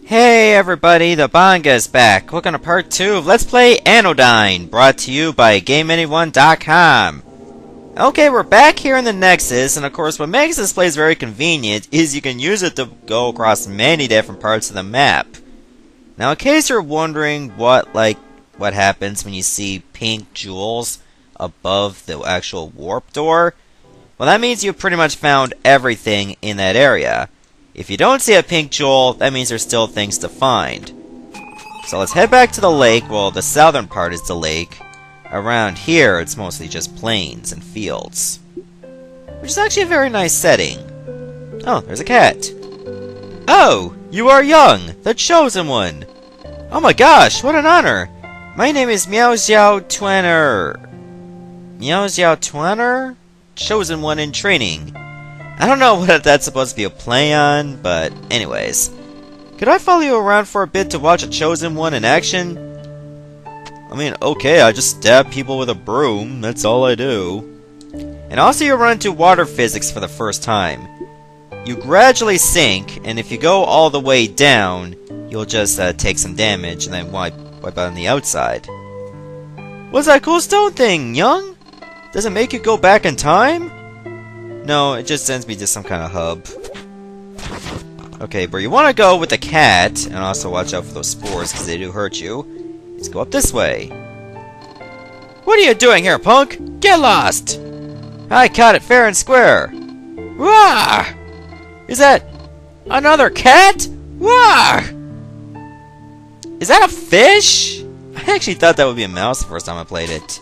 Hey everybody, the Banga's back. Welcome to part 2 of Let's Play Anodyne, brought to you by GameAnyone.com. Okay, we're back here in the Nexus, and of course what makes this place very convenient is you can use it to go across many different parts of the map. Now in case you're wondering what happens when you see pink jewels above the actual warp door, well that means you've pretty much found everything in that area. If you don't see a pink jewel, that means there's still things to find. So let's head back to the lake. Well, the southern part is the lake. Around here, it's mostly just plains and fields. Which is actually a very nice setting. Oh, there's a cat. Oh, you are Young, the chosen one. Oh my gosh, what an honor. My name is Meow Xiao Twenner. Meow Xiao Twenner? Chosen one in training. I don't know what that's supposed to be a play on, but anyways. Could I follow you around for a bit to watch a chosen one in action? I mean, okay, I just stab people with a broom, that's all I do. And also you run into water physics for the first time. You gradually sink, and if you go all the way down, you'll just take some damage and then wipe out on the outside. What's that cool stone thing, Young? Does it make you go back in time? No, it just sends me to some kind of hub. Okay, where you want to go with the cat, and also watch out for those spores because they do hurt you, is go up this way. What are you doing here, punk? Get lost! I caught it fair and square. Wah! Is that another cat? Wah! Is that a fish? I actually thought that would be a mouse the first time I played it.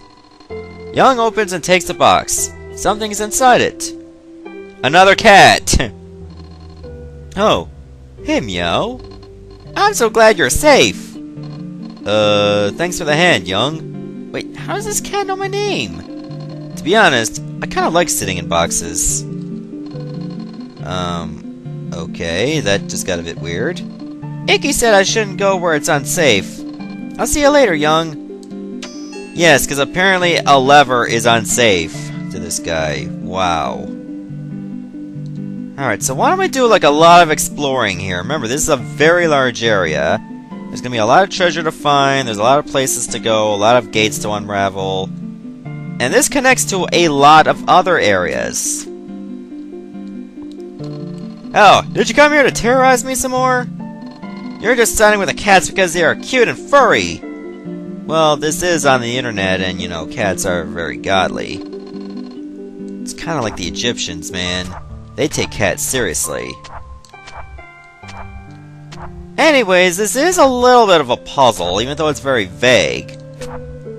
Young opens and takes the box. Something's inside it. Another cat! Oh. Hey, Meow. I'm so glad you're safe. Thanks for the hand, Young. Wait, how does this cat know my name? To be honest, I kinda like sitting in boxes. Okay, that just got a bit weird. Icky said I shouldn't go where it's unsafe. I'll see you later, Young. Yes, because apparently a lever is unsafe to this guy. Wow. Alright, so why don't we do like a lot of exploring here? Remember, this is a very large area. There's gonna be a lot of treasure to find, there's a lot of places to go, a lot of gates to unravel. And this connects to a lot of other areas. Oh, did you come here to terrorize me some more? You're just siding with the cats because they are cute and furry! Well, this is on the internet, and you know, cats are very godly. It's kinda like the Egyptians, man. They take cats seriously. Anyways, this is a little bit of a puzzle, even though it's very vague.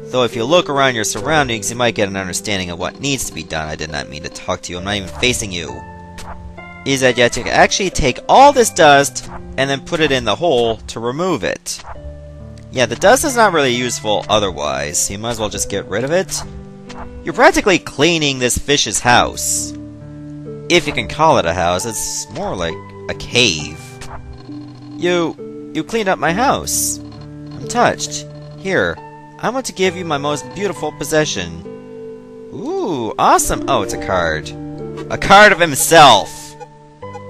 Though if you look around your surroundings, you might get an understanding of what needs to be done. I did not mean to talk to you, I'm not even facing you. Is that you have to actually take all this dust, and then put it in the hole to remove it. Yeah, the dust is not really useful otherwise, so you might as well just get rid of it. You're practically cleaning this fish's house. If you can call it a house, it's more like a cave. You cleaned up my house. I'm touched. Here, I want to give you my most beautiful possession. Ooh, awesome. Oh, it's a card. A card of himself.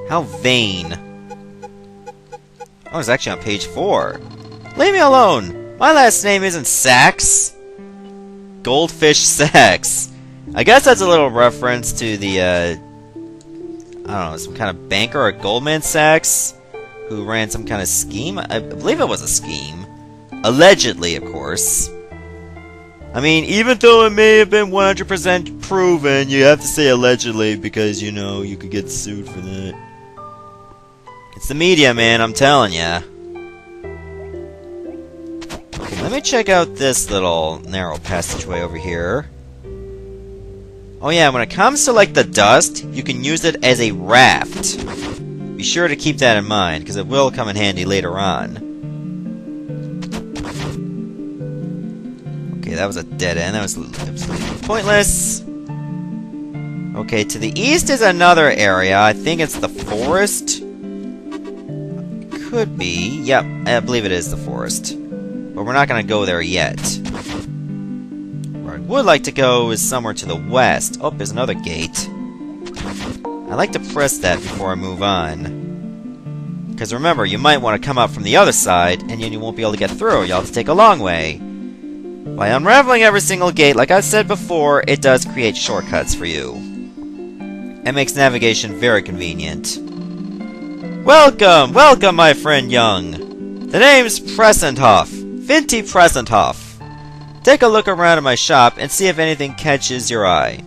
How vain. Oh, it's actually on page 4. Leave me alone. My last name isn't Sachs. Goldfish Sachs. I guess that's a little reference to the, I don't know, some kind of banker at Goldman Sachs who ran some kind of scheme. I believe it was a scheme. Allegedly, of course. I mean, even though it may have been 100% proven, you have to say allegedly because, you know, you could get sued for that. It's the media, man, I'm telling ya. Okay, let me check out this little narrow passageway over here. Oh yeah, when it comes to like the dust, you can use it as a raft. Be sure to keep that in mind, because it will come in handy later on. Okay, that was a dead end. That was absolutely pointless. Okay, to the east is another area. I think it's the forest. Could be. Yep, I believe it is the forest. But we're not going to go there yet. Where I would like to go is somewhere to the west. Oh, there's another gate. I like to press that before I move on. Because remember, you might want to come out from the other side, and then you won't be able to get through. You'll have to take a long way. By unraveling every single gate, like I said before, it does create shortcuts for you. It makes navigation very convenient. Welcome! Welcome, my friend Young! The name's Presenthoff. Finty Presenthoff. Take a look around in my shop and see if anything catches your eye.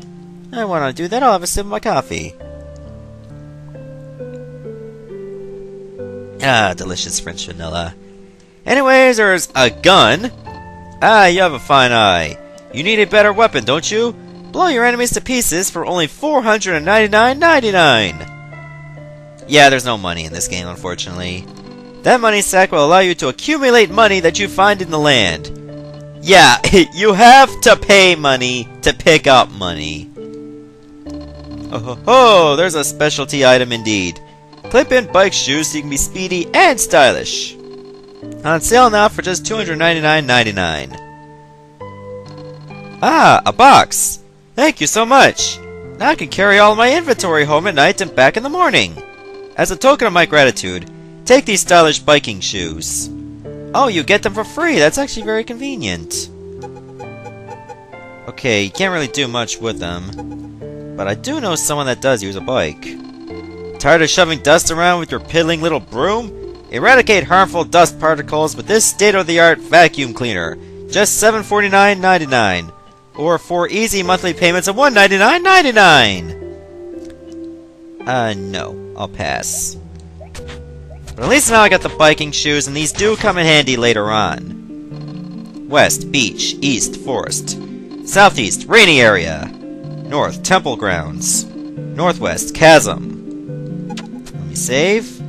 I want to do that. I'll have a sip of my coffee. Ah, delicious French vanilla. Anyways, there's a gun. Ah, you have a fine eye. You need a better weapon, don't you? Blow your enemies to pieces for only $499.99. Yeah, there's no money in this game, unfortunately. That money sack will allow you to accumulate money that you find in the land. Yeah, you have to pay money to pick up money. Oh ho ho, there's a specialty item indeed. Clip-in bike shoes so you can be speedy and stylish. On sale now for just $299.99. Ah, a box! Thank you so much! Now I can carry all my inventory home at night and back in the morning. As a token of my gratitude, take these stylish biking shoes. Oh, you get them for free! That's actually very convenient. Okay, you can't really do much with them. But I do know someone that does use a bike. Tired of shoving dust around with your piddling little broom? Eradicate harmful dust particles with this state-of-the-art vacuum cleaner. Just $749.99. Or 4 easy monthly payments of $199.99. No. I'll pass. But at least now I got the biking shoes, and these do come in handy later on. West, beach. East, forest. Southeast, rainy area. North, temple grounds. Northwest, chasm. Let me save.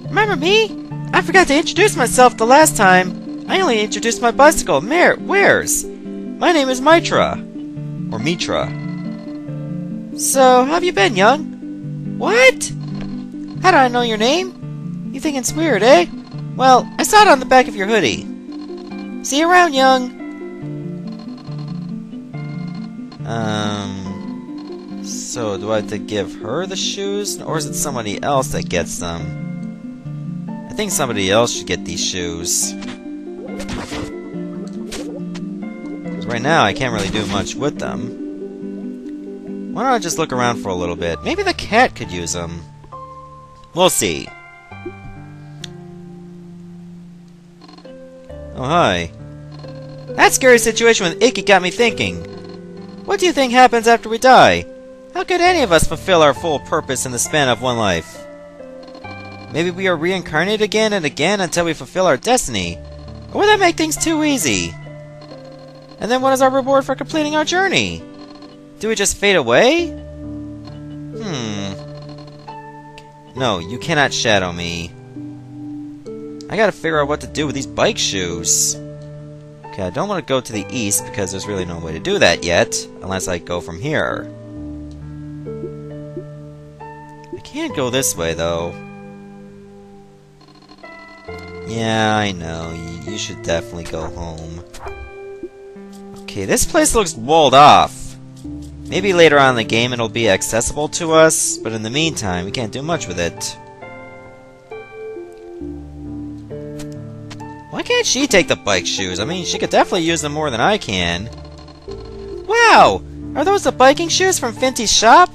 Remember me? I forgot to introduce myself the last time. I only introduced my bicycle. Where's? My name is Mitra. Or Mitra. So, how have you been, Young? What? How do I know your name? You think it's weird, eh? Well, I saw it on the back of your hoodie. See you around, Young. So do I have to give her the shoes? Or is it somebody else that gets them? I think somebody else should get these shoes. Because right now I can't really do much with them. Why don't I just look around for a little bit? Maybe the cat could use them. We'll see. Oh, hi. That scary situation with Icky got me thinking. What do you think happens after we die? How could any of us fulfill our full purpose in the span of one life? Maybe we are reincarnated again and again until we fulfill our destiny. Or would that make things too easy? And then what is our reward for completing our journey? Do we just fade away? No, you cannot shadow me. I gotta figure out what to do with these bike shoes. Okay, I don't want to go to the east because there's really no way to do that yet, unless I go from here. I can't go this way, though. Yeah, I know. You should definitely go home. Okay, this place looks walled off. Maybe later on in the game it'll be accessible to us, but in the meantime, we can't do much with it. Why can't she take the bike shoes? I mean, she could definitely use them more than I can. Wow! Are those the biking shoes from Finty's shop?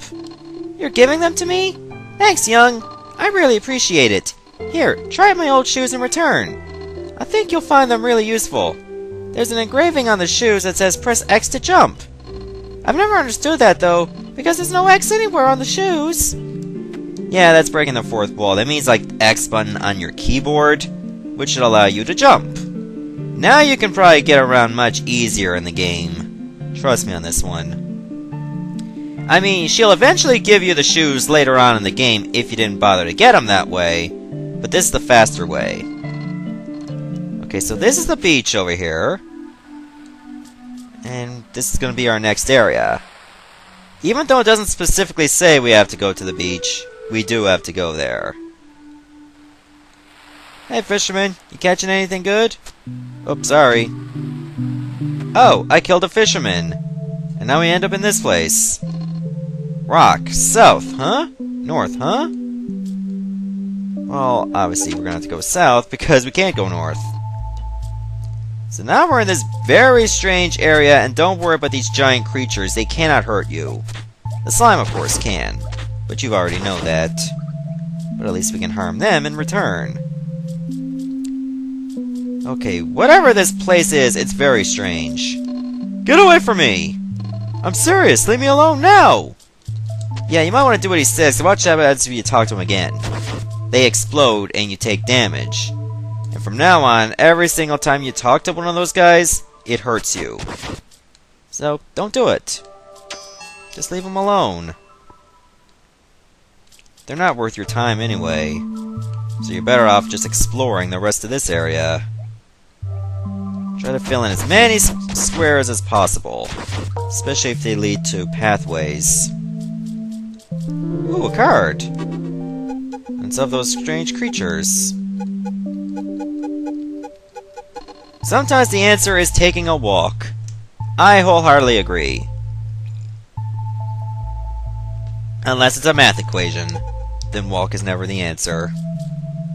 You're giving them to me? Thanks, Young. I really appreciate it. Here, try my old shoes in return. I think you'll find them really useful. There's an engraving on the shoes that says press X to jump. I've never understood that, though, because there's no X anywhere on the shoes. Yeah, that's breaking the fourth wall. That means, like, the X button on your keyboard, which should allow you to jump. Now you can probably get around much easier in the game. Trust me on this one. I mean, she'll eventually give you the shoes later on in the game if you didn't bother to get them that way, but this is the faster way. Okay, so this is the beach over here. And this is going to be our next area. Even though it doesn't specifically say we have to go to the beach, we do have to go there. Hey, fisherman, you catching anything good? Oops, sorry. Oh, I killed a fisherman. And now we end up in this place. Rock, south, huh? North, huh? Well, obviously we're gonna have to go south because we can't go north. So now we're in this very strange area, and don't worry about these giant creatures. They cannot hurt you. The slime, of course, can. But you already know that. But at least we can harm them in return. Okay, whatever this place is, it's very strange. Get away from me! I'm serious, leave me alone now! Yeah, you might want to do what he says, so watch out if you talk to him again. They explode and you take damage. And from now on, every single time you talk to one of those guys, it hurts you. So, don't do it. Just leave them alone. They're not worth your time anyway. So you're better off just exploring the rest of this area. Try to fill in as many squares as possible. Especially if they lead to pathways. Ooh, a card! It's of those strange creatures. Sometimes the answer is taking a walk. I wholeheartedly agree. Unless it's a math equation, then walk is never the answer.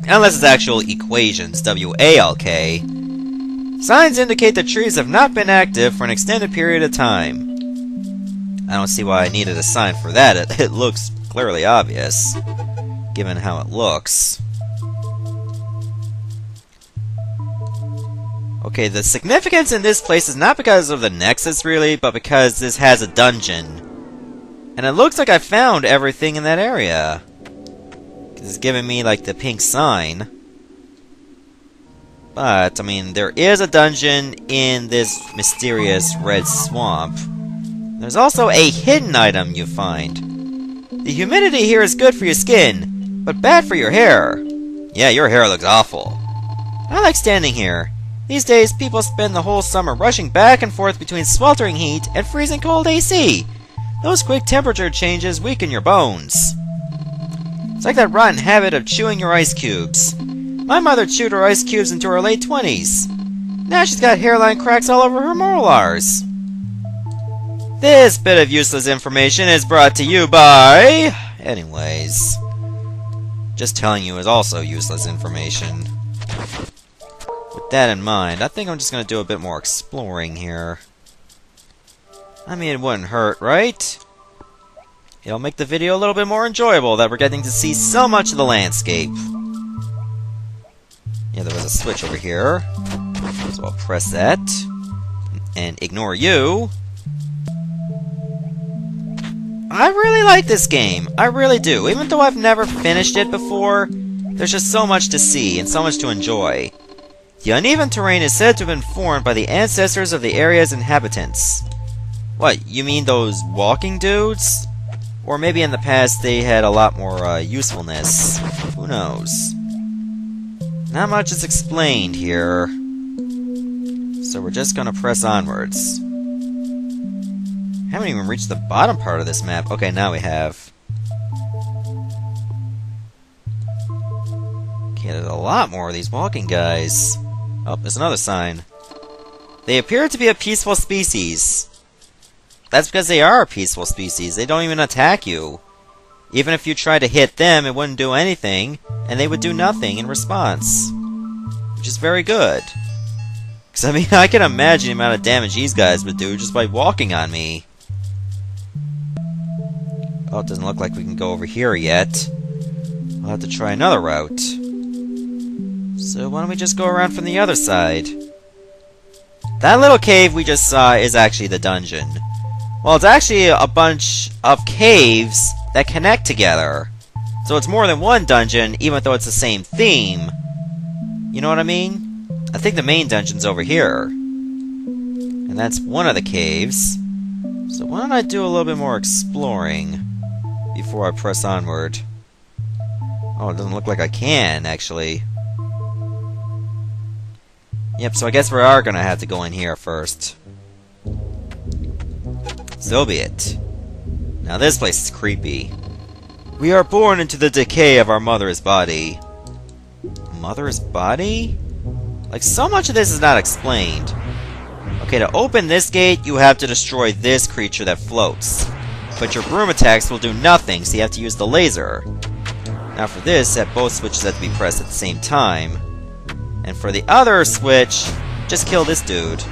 Unless it's actual equations, W-A-L-K. Signs indicate that trees have not been active for an extended period of time. I don't see why I needed a sign for that. It looks clearly obvious, given how it looks. Okay, the significance in this place is not because of the Nexus, really, but because this has a dungeon. And it looks like I found everything in that area. It's giving me, like, the pink sign. But, I mean, there is a dungeon in this mysterious red swamp. There's also a hidden item you find. The humidity here is good for your skin, but bad for your hair. Yeah, your hair looks awful. I like standing here. These days, people spend the whole summer rushing back and forth between sweltering heat and freezing cold AC. Those quick temperature changes weaken your bones. It's like that rotten habit of chewing your ice cubes. My mother chewed her ice cubes into her late 20s. Now she's got hairline cracks all over her molars. This bit of useless information is brought to you by... Anyways. Just telling you is also useless information. With that in mind, I think I'm just going to do a bit more exploring here. I mean, it wouldn't hurt, right? It'll make the video a little bit more enjoyable that we're getting to see so much of the landscape. Yeah, there was a switch over here. So I'll press that. And ignore you. I really like this game. I really do. Even though I've never finished it before, there's just so much to see and so much to enjoy. The uneven terrain is said to have been formed by the ancestors of the area's inhabitants. What, you mean those walking dudes? Or maybe in the past they had a lot more usefulness. Who knows? Not much is explained here. So we're just gonna press onwards. Haven't even reached the bottom part of this map. Okay, now we have. Okay, there's a lot more of these walking guys. Oh, there's another sign. They appear to be a peaceful species. That's because they are a peaceful species. They don't even attack you. Even if you try to hit them, it wouldn't do anything, and they would do nothing in response. Which is very good. Because, I mean, I can imagine the amount of damage these guys would do just by walking on me. Oh, it doesn't look like we can go over here yet. We'll have to try another route. So why don't we just go around from the other side? That little cave we just saw is actually the dungeon. Well, it's actually a bunch of caves that connect together. So it's more than one dungeon, even though it's the same theme. You know what I mean? I think the main dungeon's over here. And that's one of the caves. So why don't I do a little bit more exploring before I press onward? Oh, it doesn't look like I can, actually. Yep, so I guess we are gonna have to go in here first. So be it. Now this place is creepy. We are born into the decay of our mother's body. Mother's body? Like, so much of this is not explained. Okay, to open this gate, you have to destroy this creature that floats. But your broom attacks will do nothing, so you have to use the laser. Now for this, set both switches have to be pressed at the same time. And for the other switch, just kill this dude.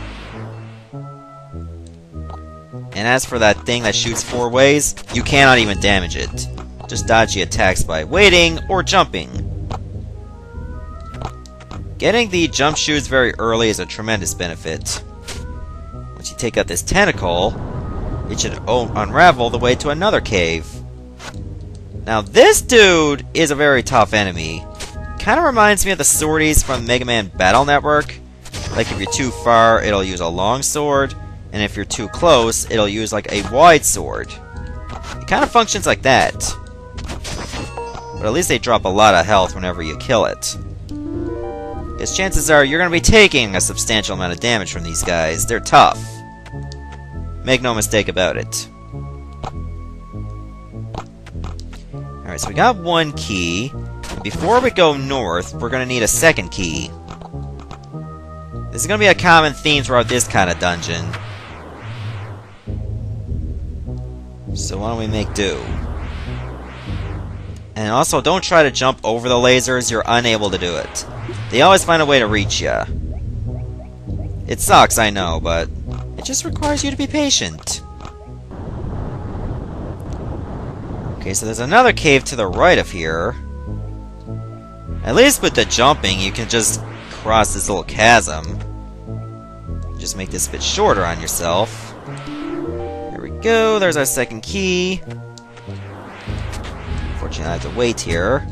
And as for that thing that shoots 4 ways, you cannot even damage it. Just dodge the attacks by waiting or jumping. Getting the jump shoots very early is a tremendous benefit. Once you take out this tentacle, it should unravel the way to another cave. Now this dude is a very tough enemy. Kinda reminds me of the swordies from Mega Man Battle Network. Like if you're too far, it'll use a long sword, and if you're too close, it'll use like a wide sword. It kinda functions like that. But at least they drop a lot of health whenever you kill it. Because chances are you're gonna be taking a substantial amount of damage from these guys. They're tough. Make no mistake about it. Alright, so we got 1 key. And before we go north, we're going to need a 2nd key. This is going to be a common theme throughout this kind of dungeon. So why don't we make do? And also, don't try to jump over the lasers. You're unable to do it. They always find a way to reach you. It sucks, I know, but it just requires you to be patient. Okay, so there's another cave to the right of here. At least with the jumping, you can just cross this little chasm. Just make this a bit shorter on yourself. There we go, there's our 2nd key. Unfortunately, I have to wait here.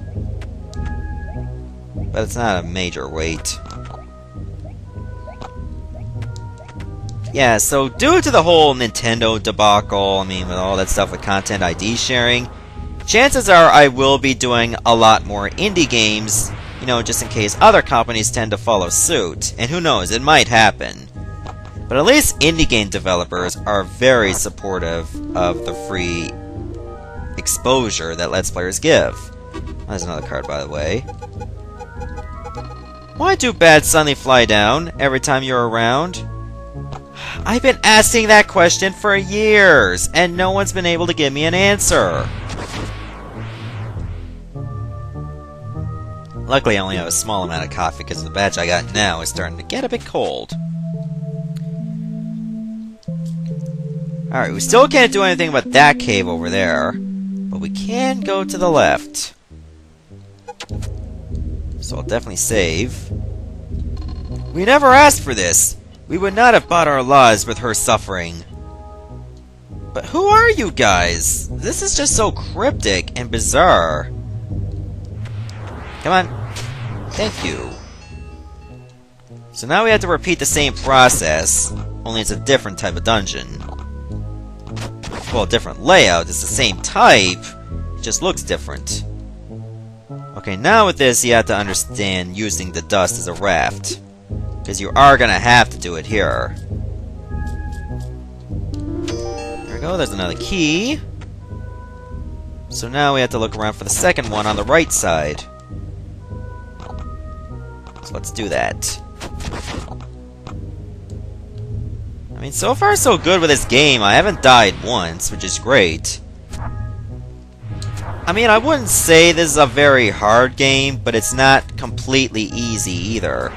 But it's not a major wait. Yeah, so due to the whole Nintendo debacle, I mean, with all that stuff with Content ID sharing, chances are I will be doing a lot more indie games, you know, just in case other companies tend to follow suit. And who knows, it might happen. But at least indie game developers are very supportive of the free exposure that Let's Players give. There's another card, by the way. Why do bats suddenly fly down every time you're around? I've been asking that question for years, and no one's been able to give me an answer. Luckily, I only have a small amount of coffee because the batch I got now is starting to get a bit cold. Alright, we still can't do anything about that cave over there, but we can go to the left. So I'll definitely save. We never asked for this! We would not have bought our lives with her suffering. But who are you guys? This is just so cryptic and bizarre. Come on. Thank you. So now we have to repeat the same process, only it's a different type of dungeon. Well, different layout, it's the same type, it just looks different. Okay, now with this you have to understand using the dust as a raft. Because you are gonna have to do it here. There we go, there's another key. So now we have to look around for the 2nd one on the right side. So let's do that. I mean, so far so good with this game. I haven't died once, which is great. I mean, I wouldn't say this is a very hard game, but it's not completely easy either.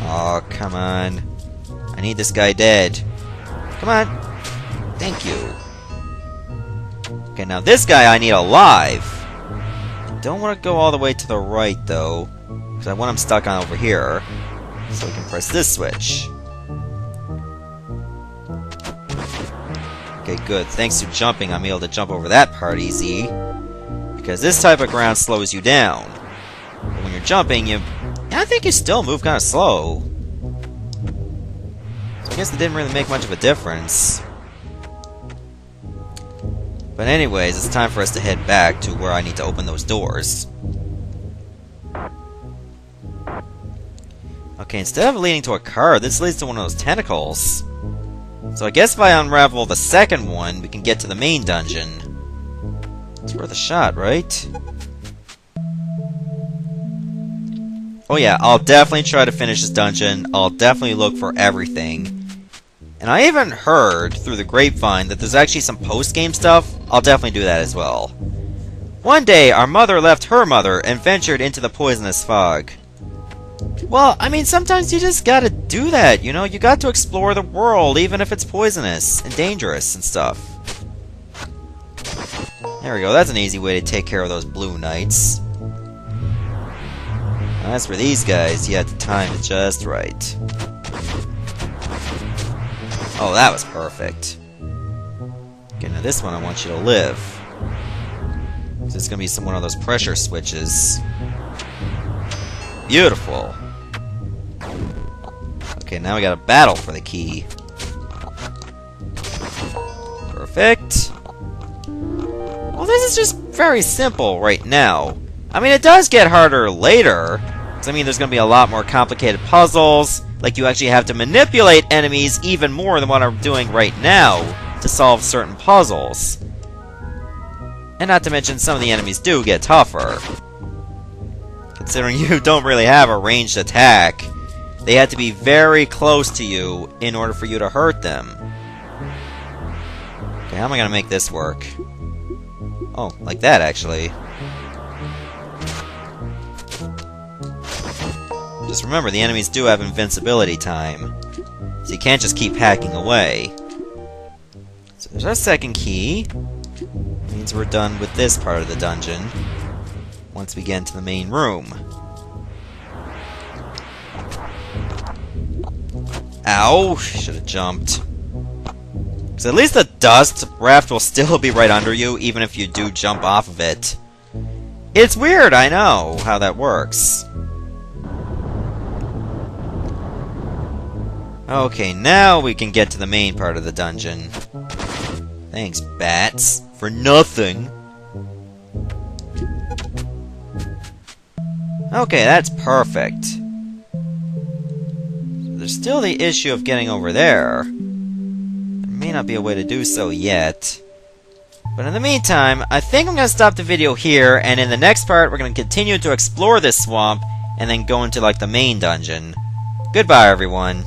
Oh, come on. I need this guy dead. Come on. Thank you. Okay, now this guy I need alive. I don't want to go all the way to the right, though, because I want him stuck on over here. So we can press this switch. Okay, good. Thanks to jumping, I'm able to jump over that part easy. Because this type of ground slows you down. But when you're jumping, I think you still move kind of slow. So I guess it didn't really make much of a difference. But anyways, it's time for us to head back to where I need to open those doors. Okay, instead of leading to a card, this leads to one of those tentacles. So I guess if I unravel the 2nd one, we can get to the main dungeon. It's worth a shot, right? Oh yeah, I'll definitely try to finish this dungeon. I'll definitely look for everything. And I even heard, through the grapevine, that there's actually some post-game stuff. I'll definitely do that as well. One day, our mother left her mother and ventured into the poisonous fog. Well, I mean, sometimes you just gotta do that, you know? You got to explore the world, even if it's poisonous and dangerous and stuff. There we go, that's an easy way to take care of those blue knights. As for these guys, you had to time it just right. Oh, that was perfect. Okay, now this one I want you to live. So it's gonna be one of those pressure switches. Beautiful. Okay, now we gotta battle for the key. Perfect. Well, this is just very simple right now. I mean, it does get harder later. I mean, there's going to be a lot more complicated puzzles. Like, you actually have to manipulate enemies even more than what I'm doing right now to solve certain puzzles. And not to mention, some of the enemies do get tougher. Considering you don't really have a ranged attack, they have to be very close to you in order for you to hurt them. Okay, how am I going to make this work? Oh, like that, actually. Just remember, the enemies do have invincibility time, so you can't just keep hacking away. So there's our second key. Means we're done with this part of the dungeon once we get into the main room. Ow! Should have jumped. Because at least the dust raft will still be right under you, even if you do jump off of it. It's weird, I know, how that works. Okay, now we can get to the main part of the dungeon. Thanks, bats. For nothing. Okay, that's perfect. So there's still the issue of getting over there. There may not be a way to do so yet. But in the meantime, I think I'm going to stop the video here, and in the next part, we're going to continue to explore this swamp, and then go into, like, the main dungeon. Goodbye, everyone.